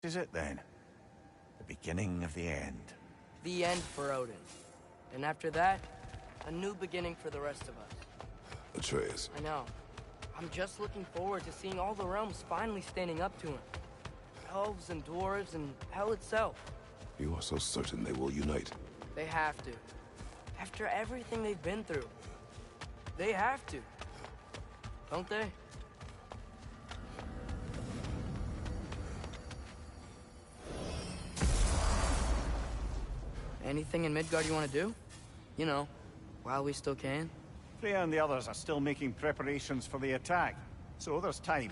Is it then? The beginning of the end. The end for Odin. And after that, a new beginning for the rest of us. Atreus. I know. I'm just looking forward to seeing all the realms finally standing up to him. Elves and dwarves and hell itself. You are so certain they will unite? They have to. After everything they've been through. They have to. Don't they? Anything in Midgard you want to do? You know, while we still can. Freya and the others are still making preparations for the attack, so there's time.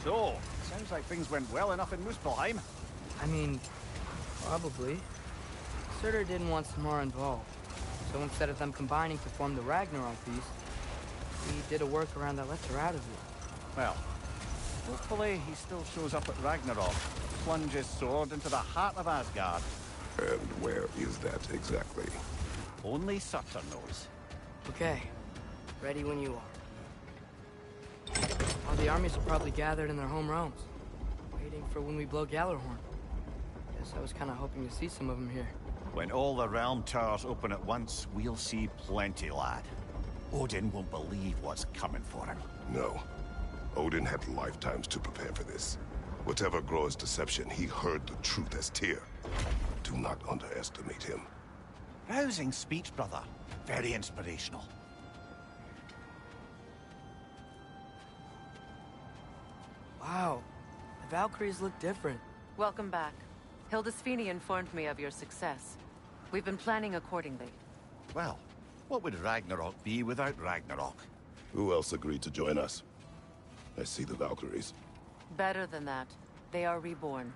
So, sounds like things went well enough in Muspelheim. I mean, probably. Surtur didn't want Samara involved, so instead of them combining to form the Ragnarok beast, he did a workaround that left her out of it. Well, hopefully he still shows up at Ragnarok, plunge his sword into the heart of Asgard. And where is that exactly? Only Surtur knows. Okay, ready when you are. All the armies are probably gathered in their home realms, waiting for when we blow Gjallarhorn. Guess I was kind of hoping to see some of them here. When all the realm towers open at once, we'll see plenty, lad. Odin won't believe what's coming for him. No. Odin had lifetimes to prepare for this. Whatever Groa's deception, he heard the truth as Tyr. Do not underestimate him. Rousing speech, brother. Very inspirational. Wow, the Valkyries look different. Welcome back. Hildisfini informed me of your success. We've been planning accordingly. Well, what would Ragnarok be without Ragnarok? Who else agreed to join us? I see the Valkyries. Better than that. They are reborn.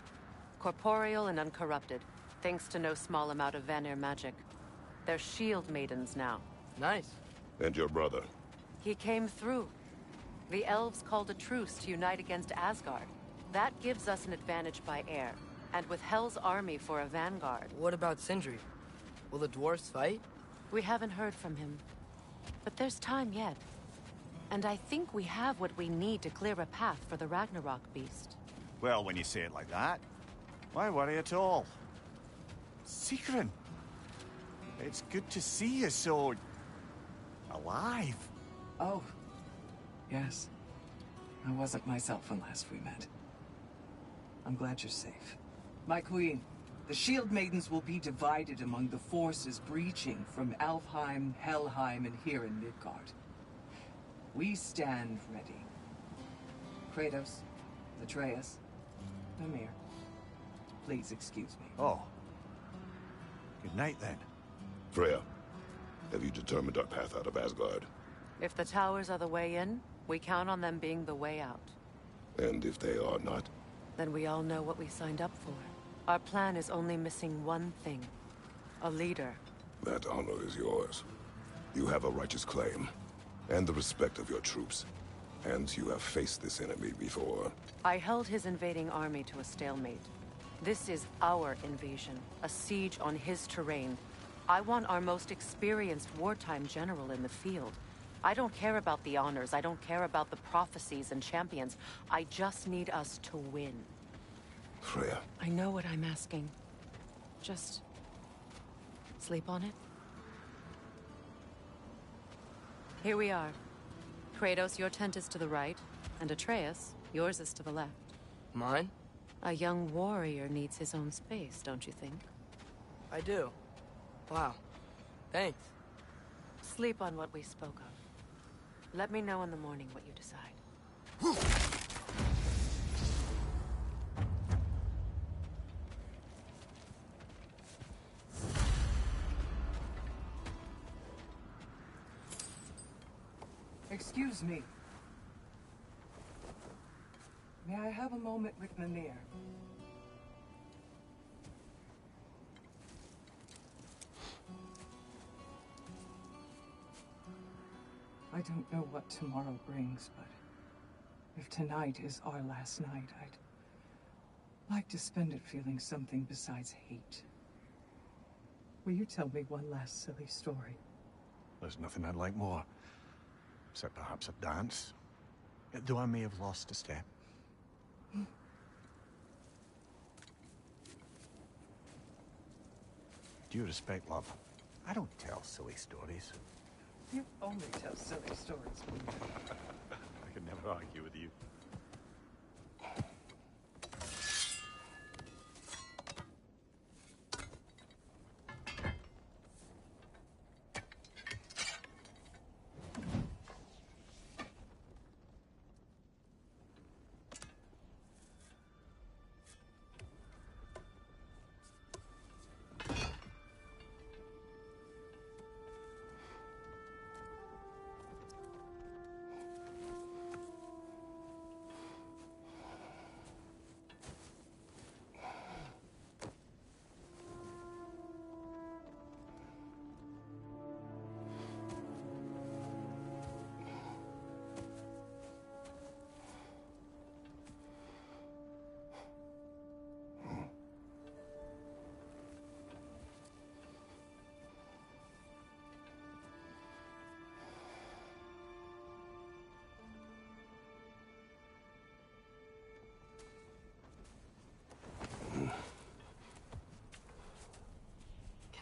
Corporeal and uncorrupted, thanks to no small amount of Vanir magic. They're shield maidens now. Nice. And your brother? He came through. The elves called a truce to unite against Asgard. That gives us an advantage by air, and with Hell's army for a vanguard. What about Sindri? Will the dwarves fight? We haven't heard from him. But there's time yet. And I think we have what we need to clear a path for the Ragnarok beast. Well, when you say it like that, why worry at all? Sigrun! It's good to see you so... alive. Oh, yes. I wasn't myself when last we met. I'm glad you're safe. My queen, the Shield Maidens will be divided among the forces breaching from Alfheim, Helheim, and here in Midgard. We stand ready. Kratos, Atreus, Mimir, please excuse me. Oh. Good night, then. Freya, have you determined our path out of Asgard? If the towers are the way in, we count on them being the way out. And if they are not? Then we all know what we signed up for. Our plan is only missing one thing. A leader. That honor is yours. You have a righteous claim, and the respect of your troops. And you have faced this enemy before. I held his invading army to a stalemate. This is our invasion, a siege on his terrain. I want our most experienced wartime general in the field. I don't care about the honors, I don't care about the prophecies and champions. I just need us to win. Freya. I know what I'm asking. Just... sleep on it? Here we are. Kratos, your tent is to the right, and Atreus, yours is to the left. Mine? A young warrior needs his own space, don't you think? I do. Wow. Thanks. Sleep on what we spoke of. Let me know in the morning what you decide. Excuse me. May I have a moment with Mimir? I don't know what tomorrow brings, but if tonight is our last night, I'd like to spend it feeling something besides hate. Will you tell me one last silly story? There's nothing I'd like more. Except perhaps a dance. Though I may have lost a step. Due respect, love. I don't tell silly stories. You only tell silly stories. I can never argue with you.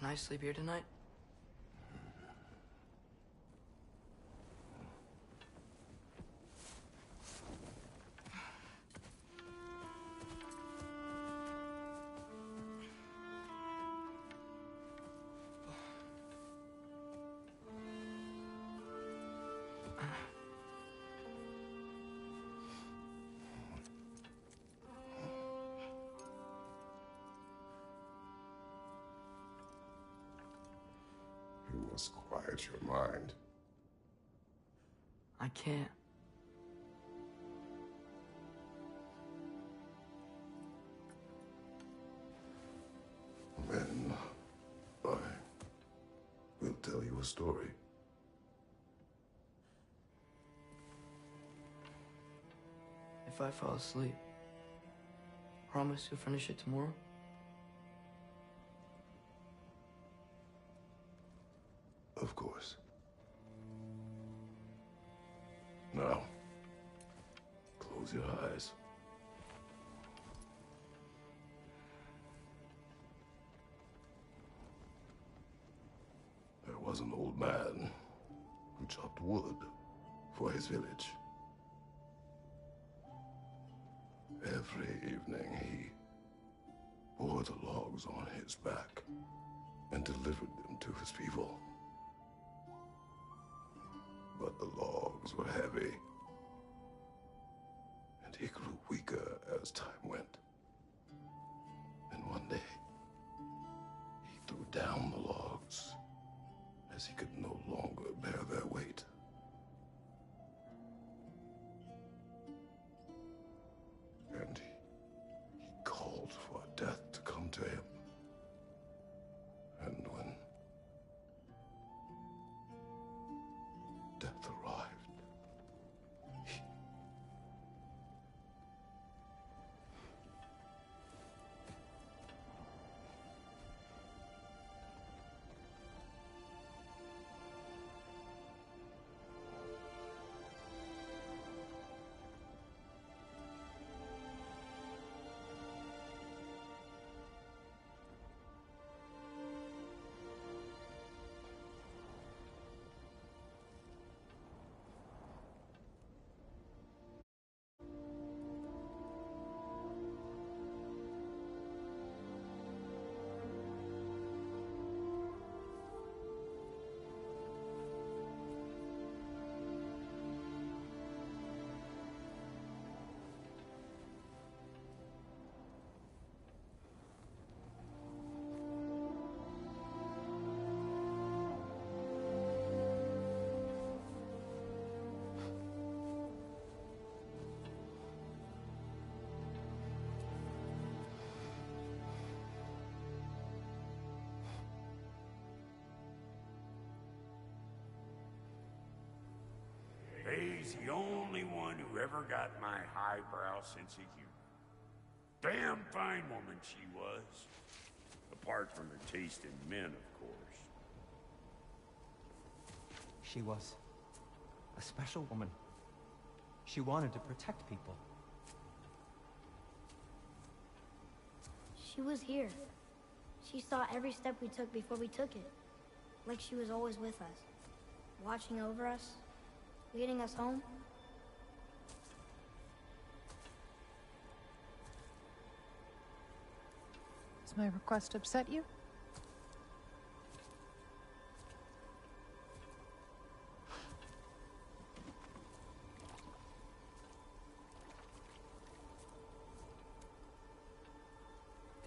Can I sleep here tonight? You must quiet your mind. I can't. Then I will tell you a story. If I fall asleep, promise you'll finish it tomorrow? Of course. Now, close your eyes. There was an old man who chopped wood for his village. Every evening he bore the logs on his back and delivered them to his people. But the logs were heavy, and he grew weaker as time went. And one day, he threw down the logs as he could no longer bear their weight. And he called for death to come to him. And when death arrived, is the only one who ever got my highbrow sense of humor. Damn fine woman she was. Apart from her taste in men, of course. She was a special woman. She wanted to protect people. She was here. She saw every step we took before we took it. Like she was always with us. Watching over us. Leading us home. Does my request upset you?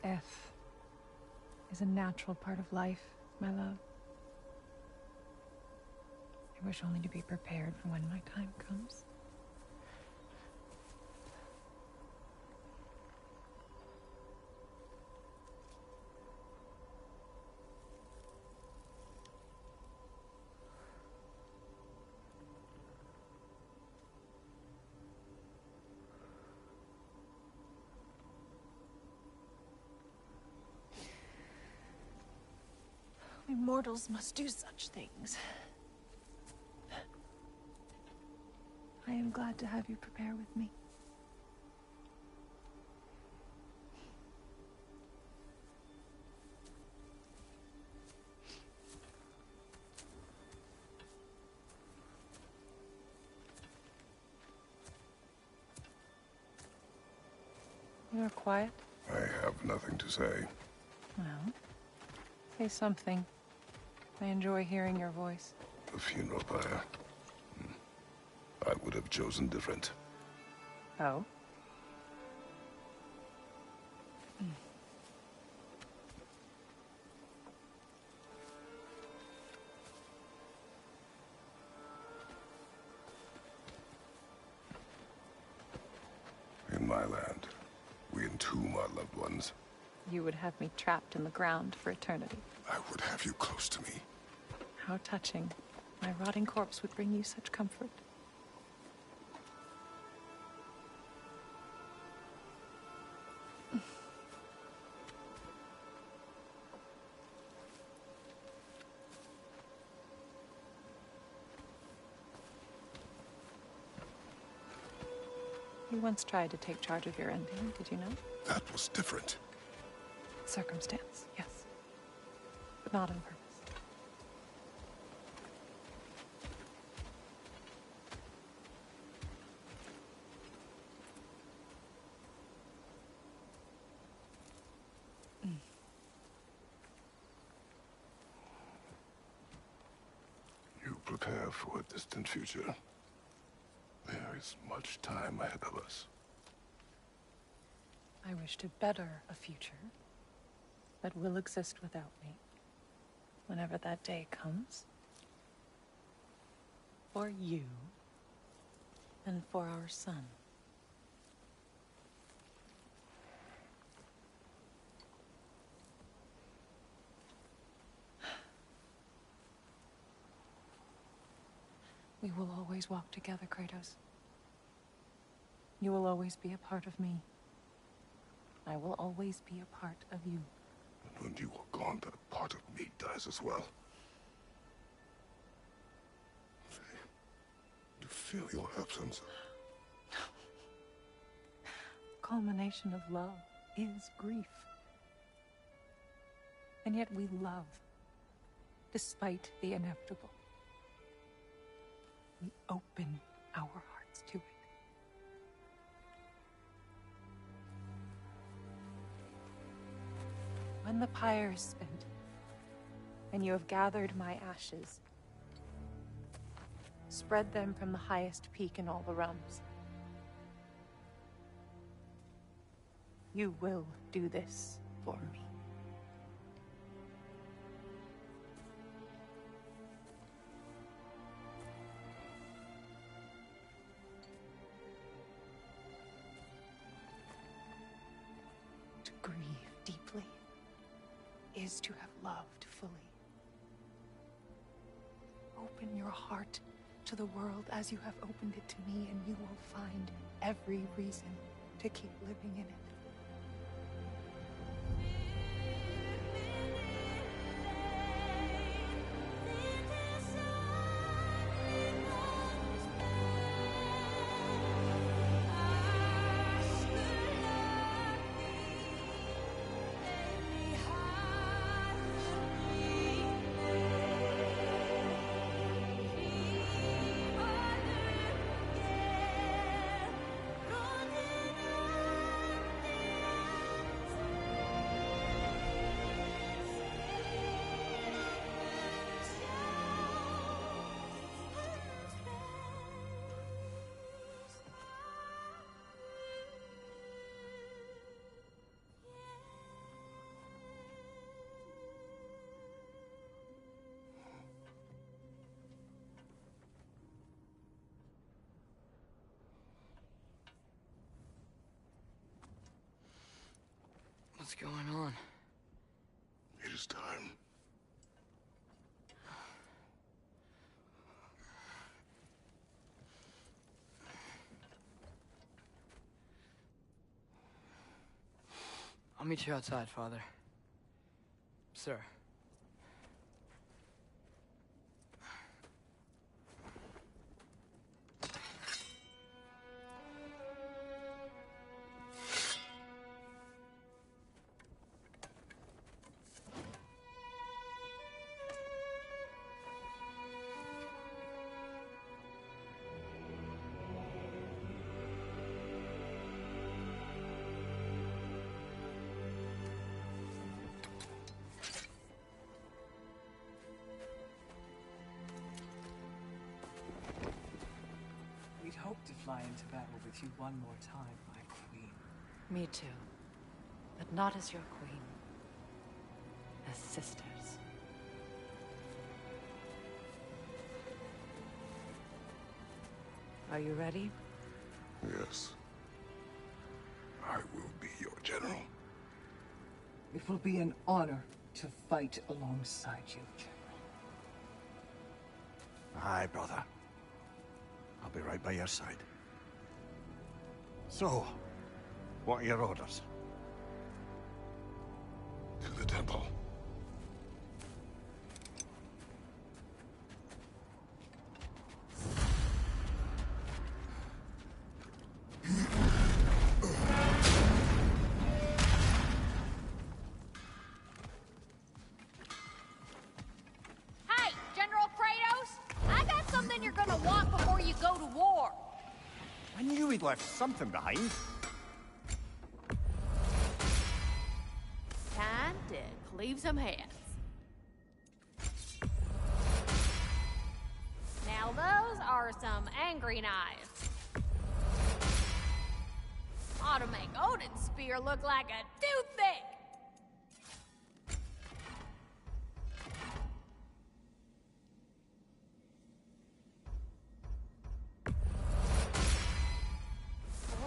Death is a natural part of life, my love. I wish only to be prepared for when my time comes. We mortals must do such things. I am glad to have you prepare with me. You are quiet. I have nothing to say. Well, say something. I enjoy hearing your voice. The funeral pyre. I would have chosen different. Oh? In my land, we entomb our loved ones. You would have me trapped in the ground for eternity. I would have you close to me. How touching. My rotting corpse would bring you such comfort. You once tried to take charge of your ending, did you know? That was different. Circumstance, yes. But not on purpose. You prepare for a distant future. There is much time ahead of us. I wish to better a future that will exist without me, whenever that day comes. For you, and for our son. We will always walk together, Kratos. You will always be a part of me. I will always be a part of you. And when you are gone, that part of me dies as well. You feel your absence. Culmination of love is grief. And yet we love, despite the inevitable. We open our hearts to it. When the pyre is spent, and you have gathered my ashes, spread them from the highest peak in all the realms. You will do this for me. To grieve deeply is to have loved fully. Open your heart to the world as you have opened it to me, and you will find every reason to keep living in it. What's going on? It is time. I'll meet you outside, Father. Sir. We'd hoped to fly into battle with you one more time, my queen. Me too. But not as your queen. As sisters. Are you ready? Yes. I will be your general. It will be an honor to fight alongside you, General. Aye, brother. I'll be right by your side. So, what are your orders? To the temple. Hey, General Kratos! I got something you're gonna want before you go to war. I knew we'd left something behind. Time to cleave some heads. Now those are some angry knives. Ought to make Odin's spear look like a toothpick.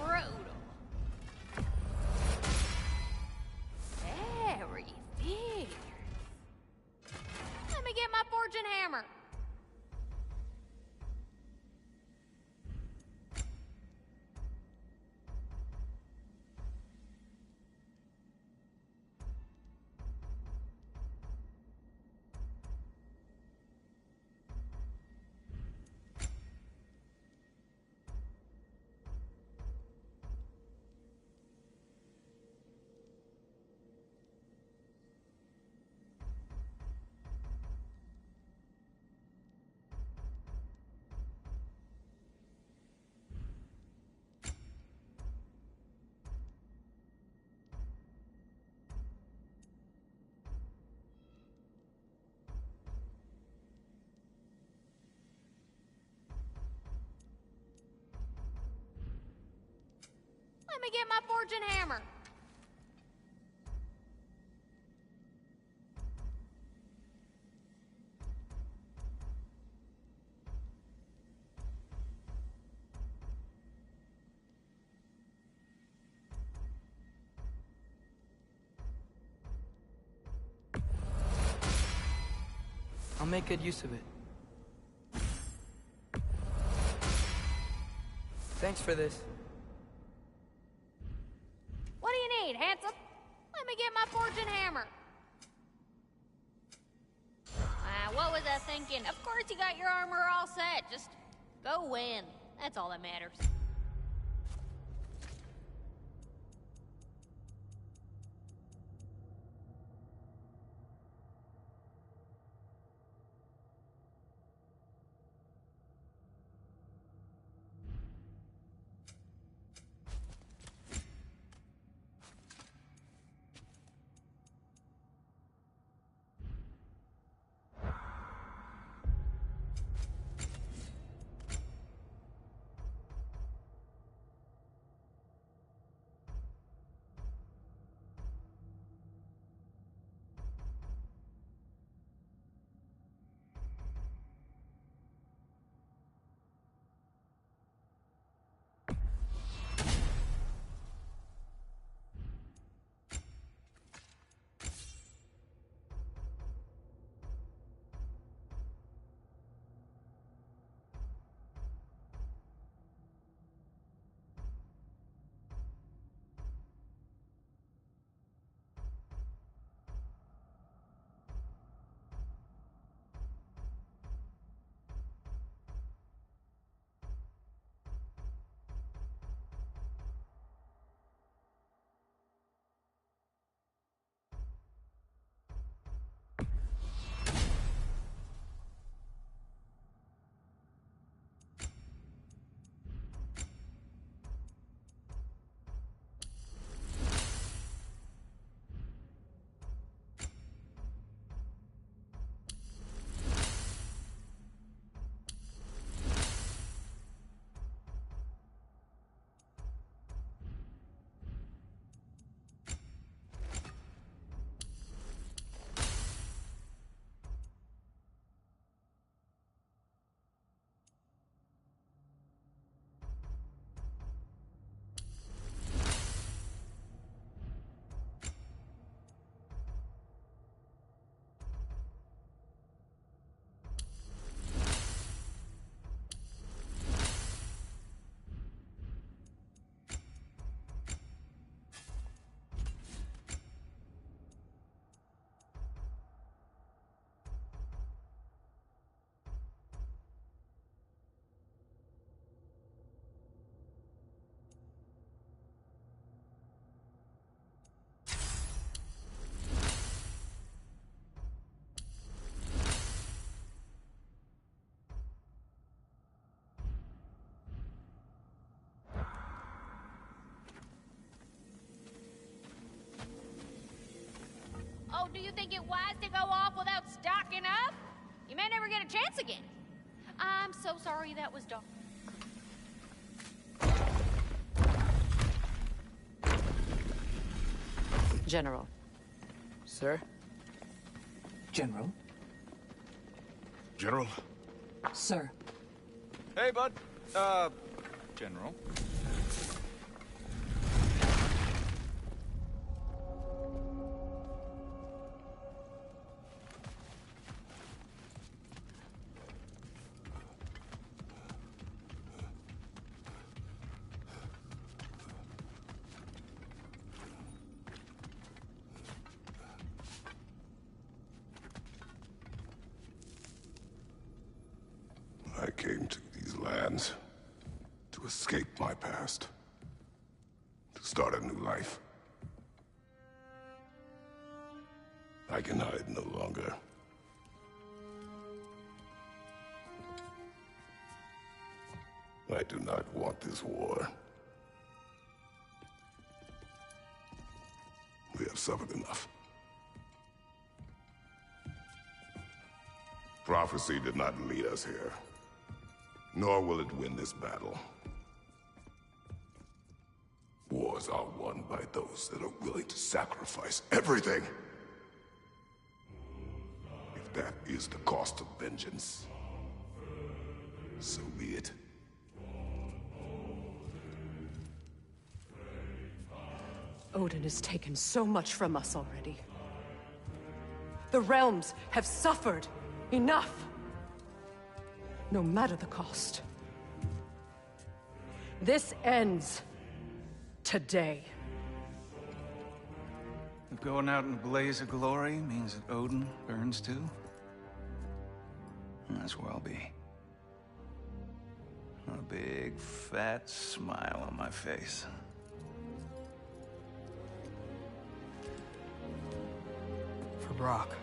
Brutal. Very fierce. Let me get my fortune hammer. Let me get my fortune hammer. I'll make good use of it. Thanks for this. What do you need, handsome? Let me get my fortune hammer. What was I thinking? Of course you got your armor all set. Just go win. That's all that matters. Oh, do you think it wise to go off without stocking up? You may never get a chance again. I'm so sorry that was dark. General. Sir? General? General? Sir. Hey, bud. General? I came to these lands to escape my past, to start a new life. I can hide no longer. I do not want this war. We have suffered enough. Prophecy did not lead us here, nor will it win this battle. Wars are won by those that are willing to sacrifice everything. If that is the cost of vengeance, so be it. Odin has taken so much from us already. The realms have suffered enough. No matter the cost. This ends today. If going out in a blaze of glory means that Odin burns too, that's where I'll be. A big, fat smile on my face. For Brock.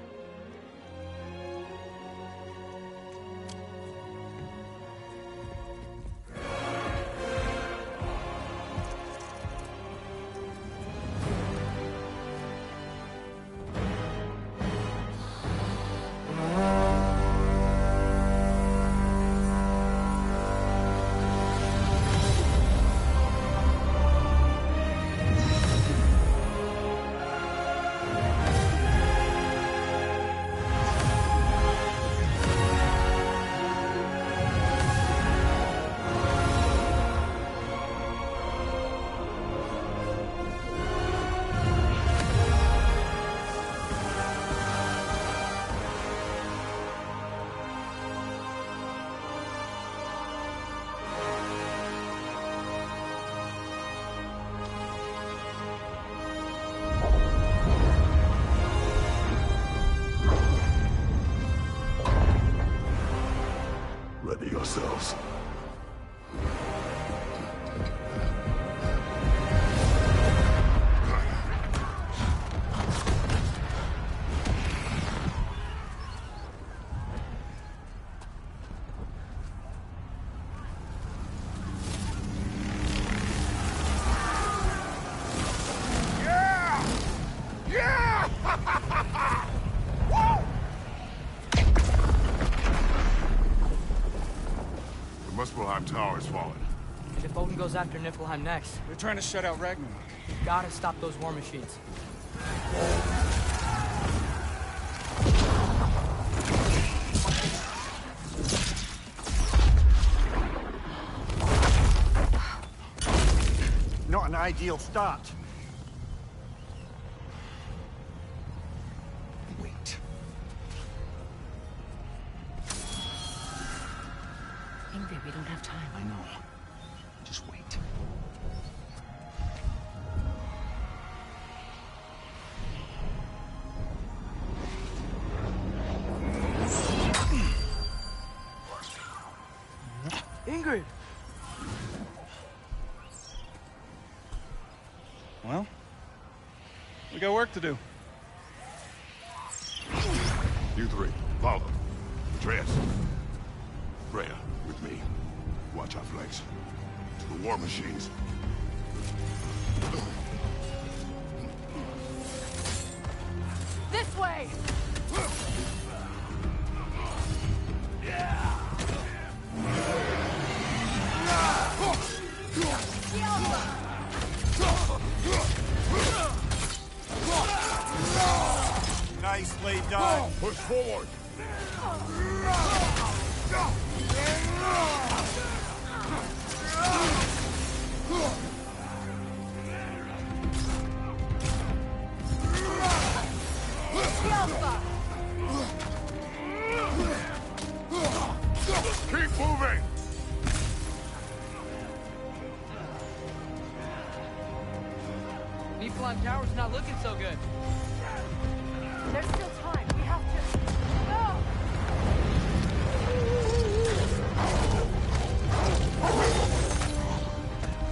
Ready yourselves. Tower is falling. If Odin goes after Niflheim next, They're trying to shut out Ragnarok. we've gotta stop those war machines. Not an ideal start. Wait. Ingrid, we don't have time. I know. Just wait. Ingrid! Well, we got work to do. You three, follow. Atreus. Freya, with me. Watch our flanks. To the war machines. This way! Nicely done. Push forward. Keep moving. Niflheim Tower's not looking so good. There's still time. We have to... No!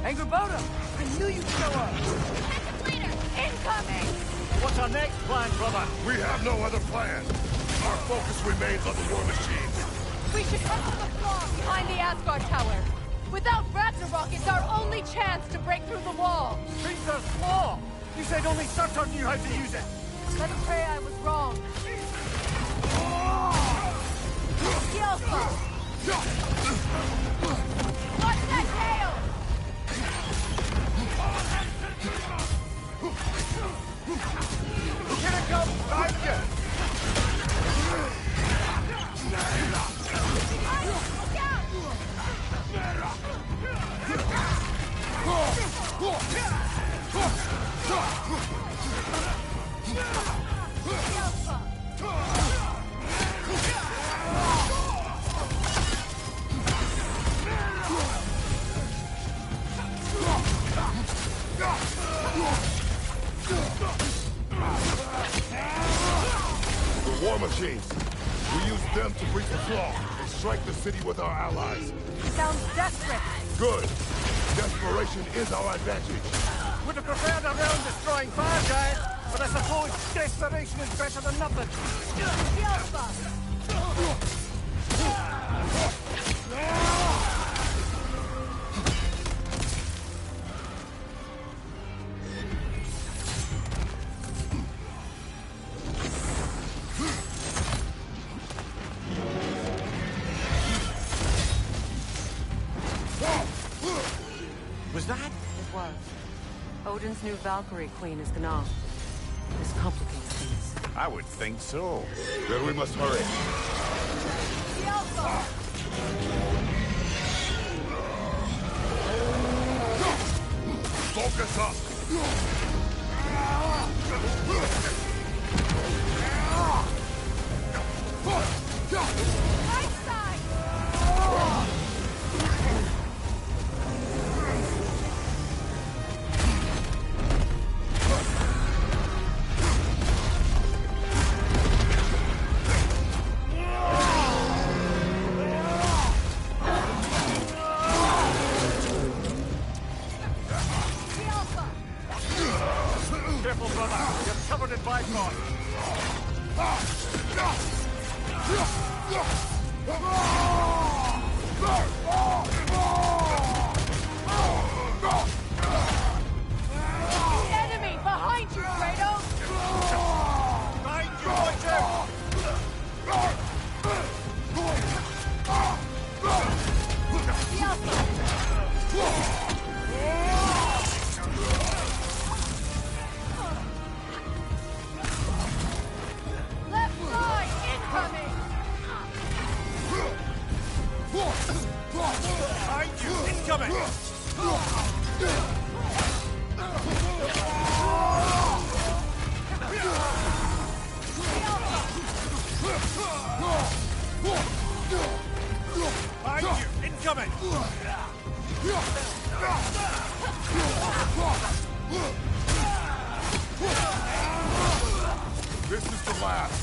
Angrboda! I knew you'd show up! Incoming! What's our next plan, brother? We have no other plan. Our focus remains on the war machines. We should head to the flaw behind the Asgard Tower. Without Ragnarok, it's our only chance to break through the wall. Princess Law! You said only Surtur knew how to use it! Let us pray I was wrong. Yelpa! Watch that tail! Here it comes! Behind you! Look out! war machines. We use them to breach the flaw and strike the city with our allies. Sounds desperate. Good. Desperation is our advantage. Would have preferred a round destroying fire giant, but I suppose desperation is better than nothing. Was that? It was. Odin's new Valkyrie queen is Gná. This complicates things. I would think so. Then we must hurry. Focus up! Right side! Careful, brother. You're covered in bifrost. The enemy behind you, Kratos! Behind you, Witcher! Left side, incoming! Behind you, incoming! Behind you, incoming! This is the last.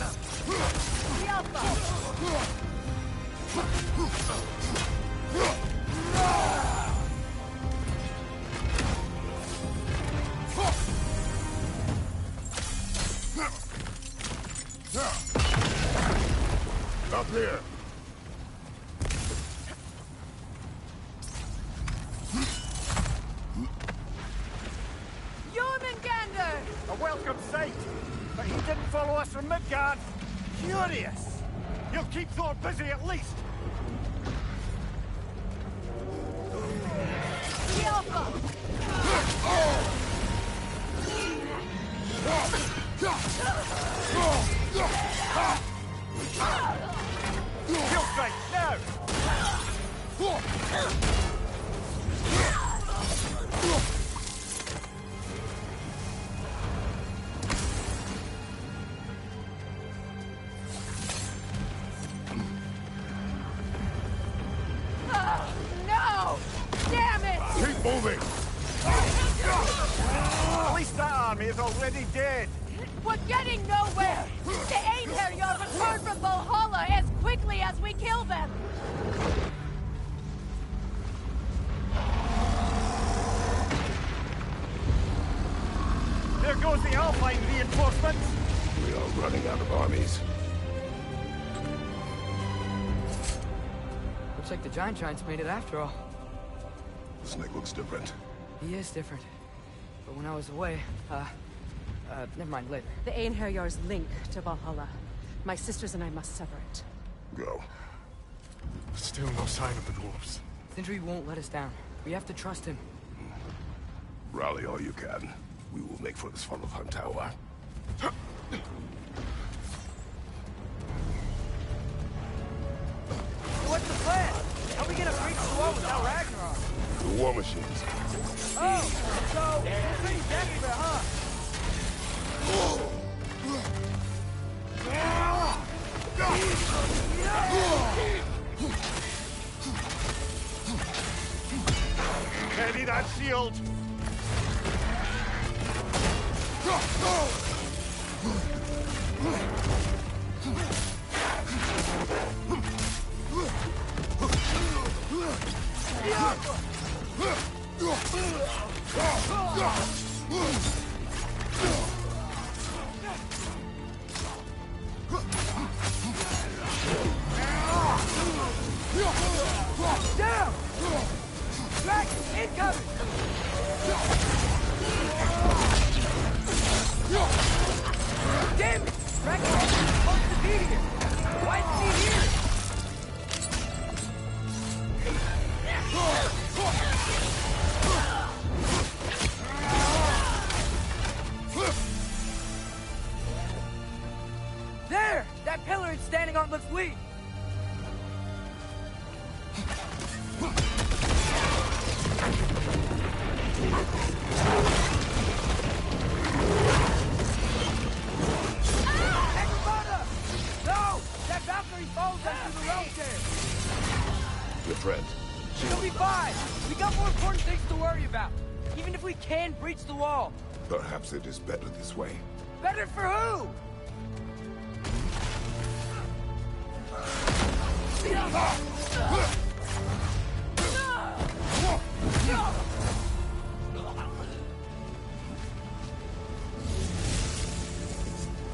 Up here. Jormungandr! A welcome sight, but he didn't follow us from Midgard. Curious. You'll keep Thor busy at least. Kill strike, now! No! Damn it! Keep moving. At least that army is already dead. We're getting nowhere! The Einherjar return from Valhalla as quickly as we kill them! There goes the Alpine reinforcements. We are running out of armies. Looks like the Giants made it after all. Snake looks different. He is different. But when I was away, never mind, later. The Einherjar's link to Valhalla. My sisters and I must sever it. Go. Still no sign of the dwarves. Sindri won't let us down. We have to trust him. Rally all you can. We will make for the Svartalfheim Tower. What's the plan? How are we gonna breach the wall without Ragnarok? The war machines. Oh, so we're pretty desperate, huh? Ready that shield. ain't standing on, let's leave! No! That Valkyrie follows us through the road there! Your friend. She'll be fine! We got more important things to worry about! Even if we can breach the wall! Perhaps it is better this way. Better for who?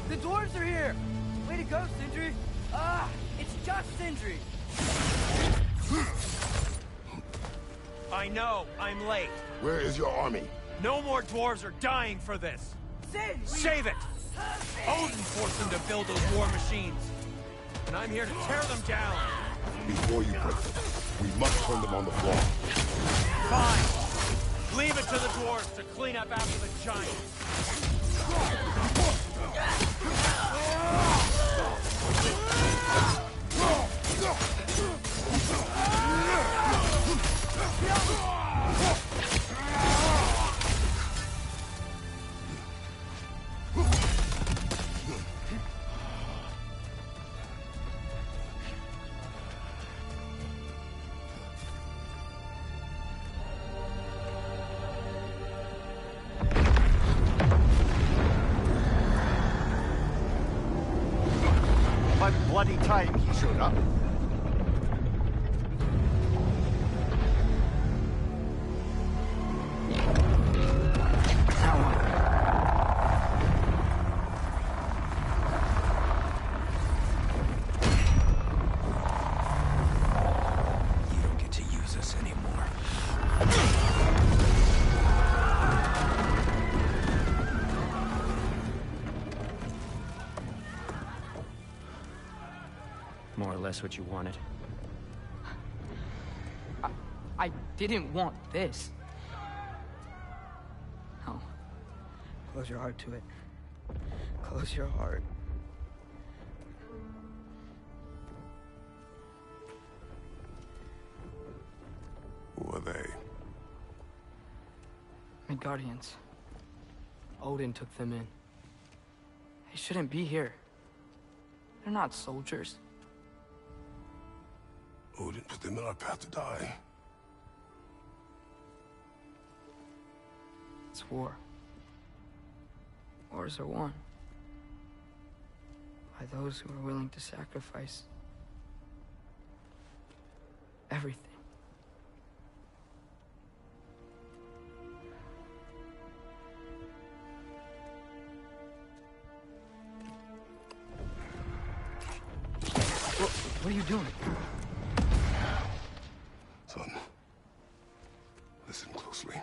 The dwarves are here! Way to go, Sindri! It's just Sindri! I know, I'm late. Where is your army? No more dwarves are dying for this! Sin! Save it! Odin forced them to build those war machines. And I'm here to tear them down! Before you break them, we must turn them on the floor. Fine! Leave it to the dwarves to clean up after the giants. By bloody time he showed up. You don't get to use us anymore. More or less what you wanted. I didn't want this. No. Close your heart to it. Close your heart. Who are they? Midgardians. Odin took them in. They shouldn't be here. They're not soldiers. Odin put them in our path to die. It's war. Wars are won by those who are willing to sacrifice everything. What are you doing? Son, listen closely.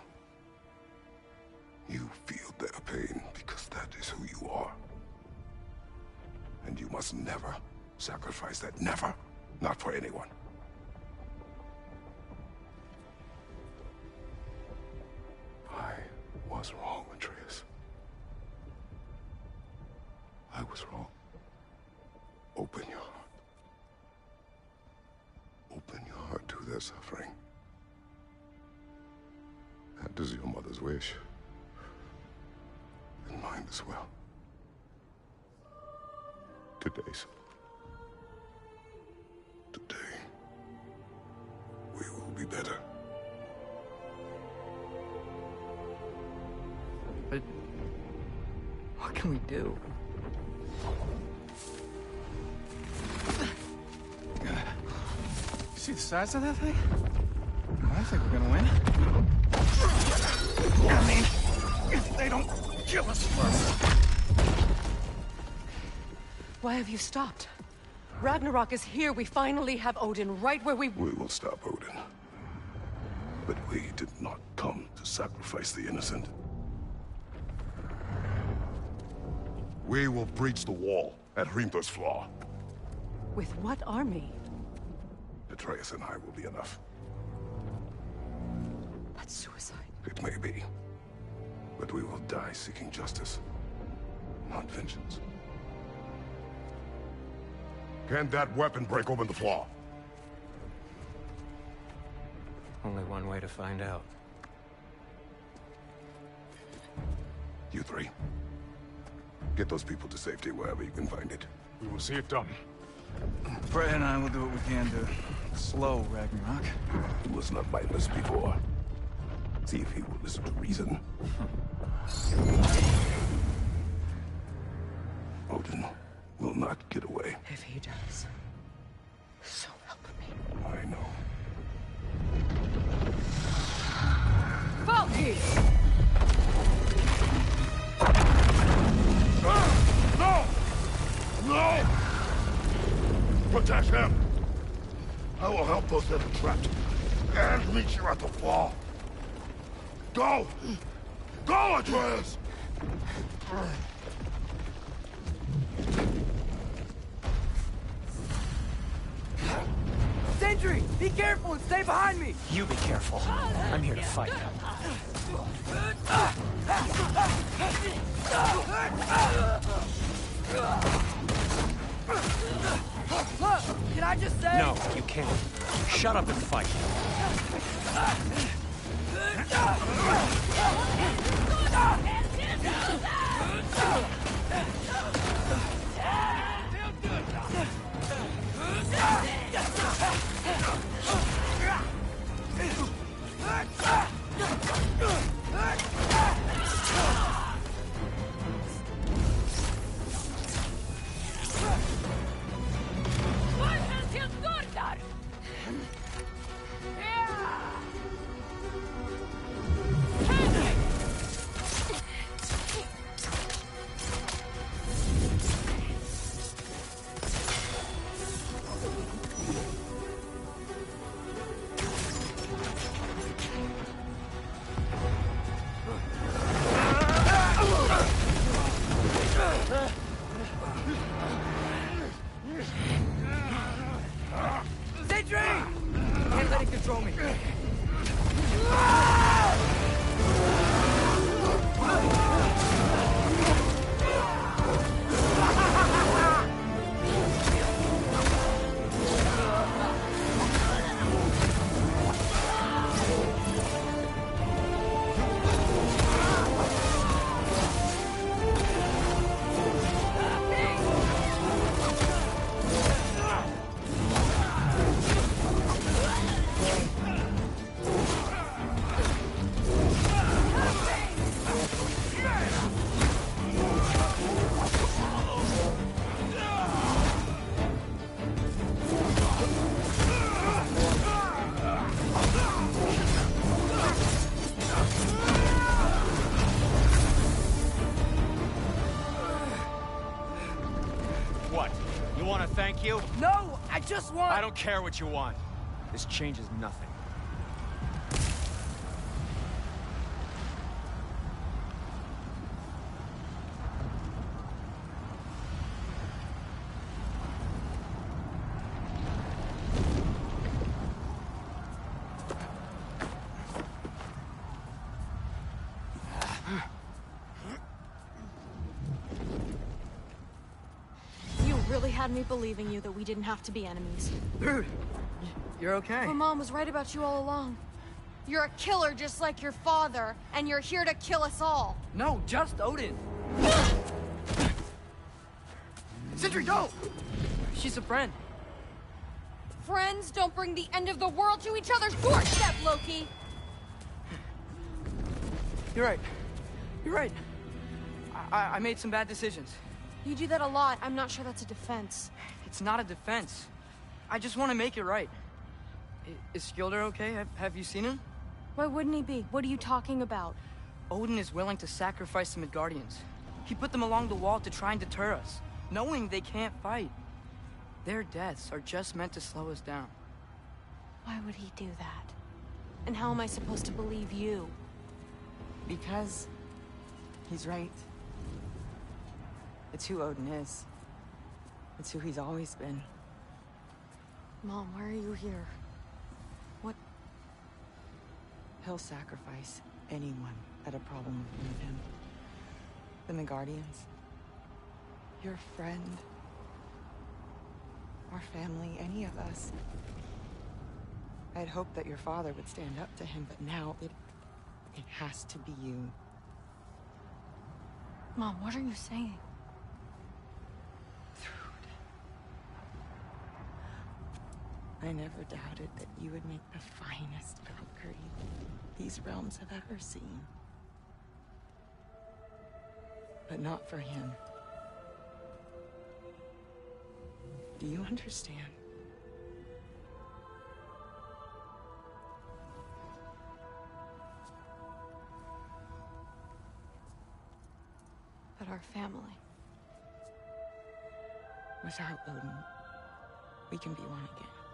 You feel their pain because that is who you are. And you must never sacrifice that. Never. Not for anyone. I was wrong, Atreus. I was wrong. Open your heart. Open your heart to their suffering. That is your mother's wish. And mine as well. Today, son. Today, we will be better. But what can we do? See the size of that thing? I think we're gonna win. I mean, if they don't kill us first. Why have you stopped? Ragnarok is here. We finally have Odin right where we... We will stop Odin. But we did not come to sacrifice the innocent. We will breach the wall at Hrimthur's Flaw. With what army? Atreus and I will be enough. That's suicide. It may be. But we will die seeking justice, not vengeance. Can that weapon break open the flaw? Only one way to find out. You three. Get those people to safety wherever you can find it. We will see it done. Freya and I will do what we can to slow Ragnarok. He was not mindless before. See if he will listen to reason. Odin will not get away. If he does, so help me. I know. Valky! No! No! Protect him! I will help those that are trapped. And meet you at the fall. Go! Go, Atreus! Sentry! Be careful and stay behind me! You be careful. I'm here to fight. Look, can I just say... No, you can't. Shut up and fight. Sentry! Can't let it control me. What? You want to thank you? No, I just want... I don't care what you want. This changes nothing. You really had me believing you that we didn't have to be enemies. Dude, you're okay. My mom was right about you all along. You're a killer just like your father, and you're here to kill us all. No, just Odin. Sentry, go! She's a friend. Friends don't bring the end of the world to each other's doorstep, Loki! You're right. You're right. I made some bad decisions. You do that a lot. I'm not sure that's a defense. It's not a defense. I just want to make it right. Is Skilder okay? Have you seen him? Why wouldn't he be? What are you talking about? Odin is willing to sacrifice the Midgardians. He put them along the wall to try and deter us, knowing they can't fight. Their deaths are just meant to slow us down. Why would he do that? And how am I supposed to believe you? Because he's right. It's who Odin is. It's who he's always been. Mom, why are you here? What? He'll sacrifice anyone that had a problem with him. The Midgardians. Your friend. Our family, any of us. I had hoped that your father would stand up to him, but now it has to be you. Mom, what are you saying? I never doubted that you would make the finest Valkyrie these realms have ever seen. But not for him. Do you understand? But our family. Without Odin, we can be one again.